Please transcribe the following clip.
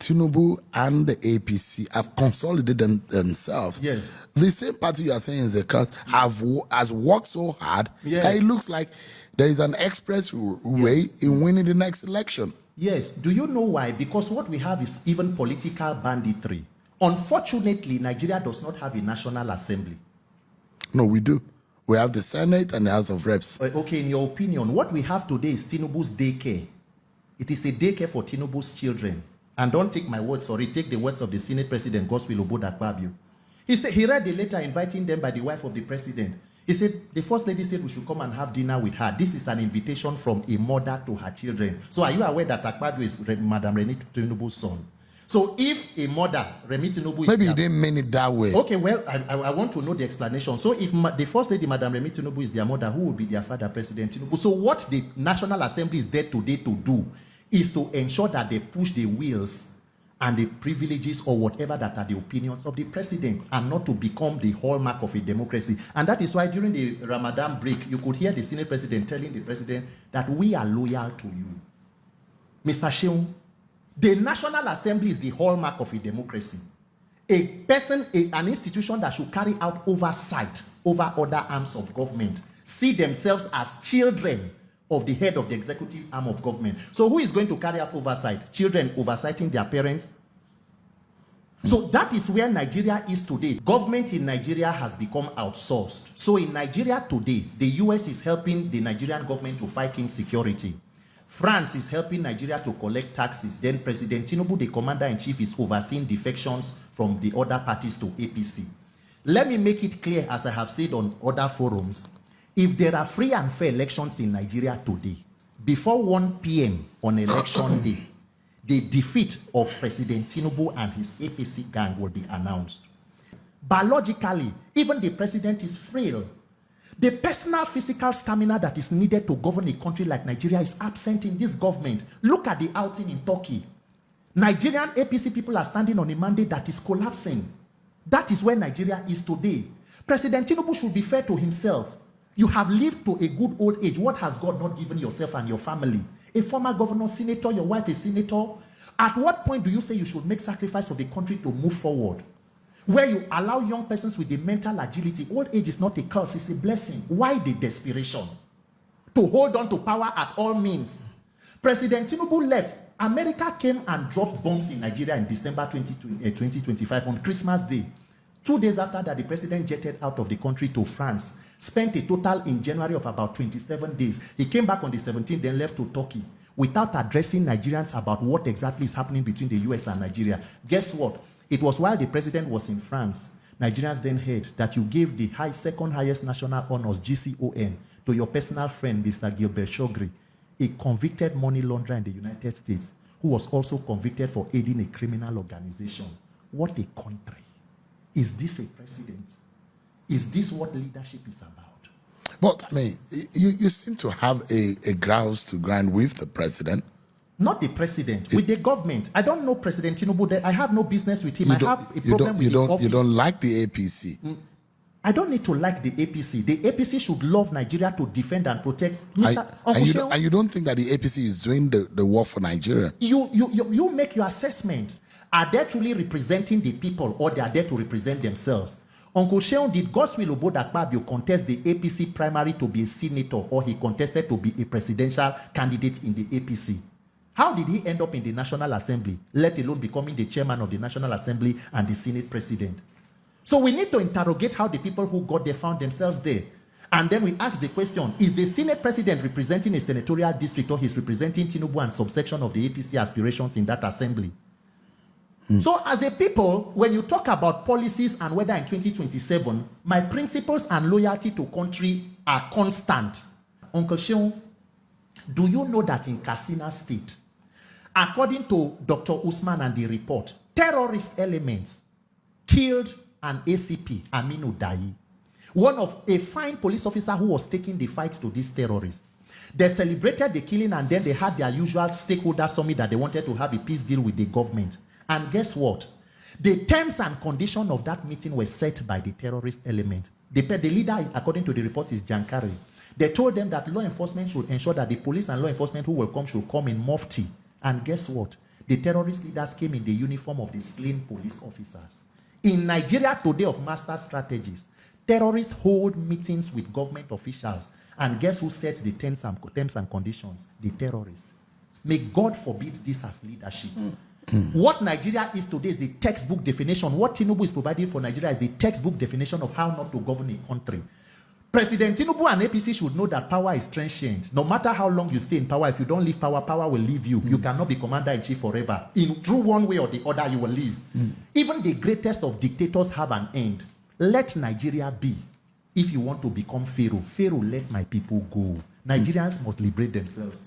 Tinubu and the APC have consolidated themselves. Yes. The same party you are saying is the cause has worked so hard Yes. that it looks like there is an express way in winning the next election. Yes. Do you know why? Because what we have is even political banditry. Unfortunately, Nigeria does not have a National Assembly. No, we do. We have the Senate and the House of Reps. Okay, in your opinion, what we have today is Tinubu's daycare. It is a daycare for Tinubu's children. And don't take my words for it. Take the words of the Senate President, Godswill Akpabio. He read the letter inviting them by the wife of the president. He said, the First Lady said we should come and have dinner with her. This is an invitation from a mother to her children. So are you aware that Akpabio is Madam Remi Tinubu's son? So if a mother, Remi Tinubu... Maybe you didn't mean it that way. Okay, well, I want to know the explanation. So if the First Lady, Madam Remi Tinubu, is their mother, who will be their father, President Tinubu? So what the National Assembly is there today to do is to ensure that they push the wheels and the privileges or whatever that are the opinions of the president, and not to become the hallmark of a democracy. And that is why during the Ramadan break, you could hear the Senate President telling the president that we are loyal to you. Mr. Seun, the National Assembly is the hallmark of a democracy. A person, an institution that should carry out oversight over other arms of government, see themselves as children of the head of the executive arm of government. So who is going to carry out oversight? Children oversighting their parents? So that is where Nigeria is today. Government in Nigeria has become outsourced. So in Nigeria today, the US is helping the Nigerian government to fight insecurity. France is helping Nigeria to collect taxes. Then President Tinubu, the commander-in-chief, is overseeing defections from the other parties to APC. Let me make it clear, as I have said on other forums, if there are free and fair elections in Nigeria today, before 1 p.m. on election day, the defeat of President Tinubu and his APC gang will be announced. Biologically, even the president is frail. The personal physical stamina that is needed to govern a country like Nigeria is absent in this government. Look at the outing in Turkey. Nigerian APC people are standing on a mandate that is collapsing. That is where Nigeria is today. President Tinubu should be fair to himself. You have lived to a good old age. What has God not given yourself and your family? A former governor, senator, your wife is senator. At what point do you say you should make sacrifice for the country to move forward? Where you allow young persons with the mental agility. Old age is not a curse, it's a blessing. Why the desperation? To hold on to power at all means. President Tinubu left. America came and dropped bombs in Nigeria in December 2025 on Christmas Day. 2 days after that, the president jetted out of the country to France. Spent a total in January of about 27 days. He came back on the 17th, then left to Turkey without addressing Nigerians about what exactly is happening between the US and Nigeria. Guess what? It was while the president was in France, Nigerians then heard that you gave the second highest national honors, GCON, to your personal friend, Mr. Gilbert Shogri, a convicted money launderer in the United States, who was also convicted for aiding a criminal organization. What a country. Is this a president? Is this what leadership is about? But, I mean, you seem to have a grouse to grind with the president. Not the president, with the government. I don't know President Tinubu. I have no business with him. I have a problem with the office. You don't like the APC. I don't need to like the APC. The APC should love Nigeria to defend and protect. And you don't think that the APC is doing the work for Nigeria? You make your assessment. Are they truly representing the people, or they are there to represent themselves? Uncle Seun, did Godswill Akpabio contest the APC primary to be a senator, or he contested to be a presidential candidate in the APC? How did he end up in the National Assembly, let alone becoming the chairman of the National Assembly and the Senate president? So we need to interrogate how the people who got there found themselves there. And then we ask the question, is the Senate president representing a senatorial district, or he's representing Tinubu and subsection of the APC aspirations in that assembly? So as a people, when you talk about policies and whether in 2027, my principles and loyalty to country are constant. Uncle Seun, do you know that in Katsina State, according to Dr. Usman and the report, terrorist elements killed an ACP, Aminu Dayi, one of a fine police officer who was taking the fight to these terrorists. They celebrated the killing, and then they had their usual stakeholder summit that they wanted to have a peace deal with the government. And guess what? The terms and conditions of that meeting were set by the terrorist element. The leader, according to the report, is Jankari. They told them that law enforcement should ensure that the police and law enforcement who will come should come in mufti. And guess what? the terrorist leaders came in the uniform of the slain police officers. In Nigeria today of master strategies, terrorists hold meetings with government officials, and guess who sets the terms and conditions? The terrorists. May God forbid this as leadership. What Nigeria is today is the textbook definition. What Tinubu is providing for Nigeria is the textbook definition of how not to govern a country. President Tinubu and APC should know that power is transient. No matter how long you stay in power, if you don't leave power, power will leave you. You cannot be commander-in-chief forever. Through one way or the other, you will leave. Even the greatest of dictators have an end. Let Nigeria be. If you want to become Pharaoh, Pharaoh, let my people go. Nigerians must liberate themselves.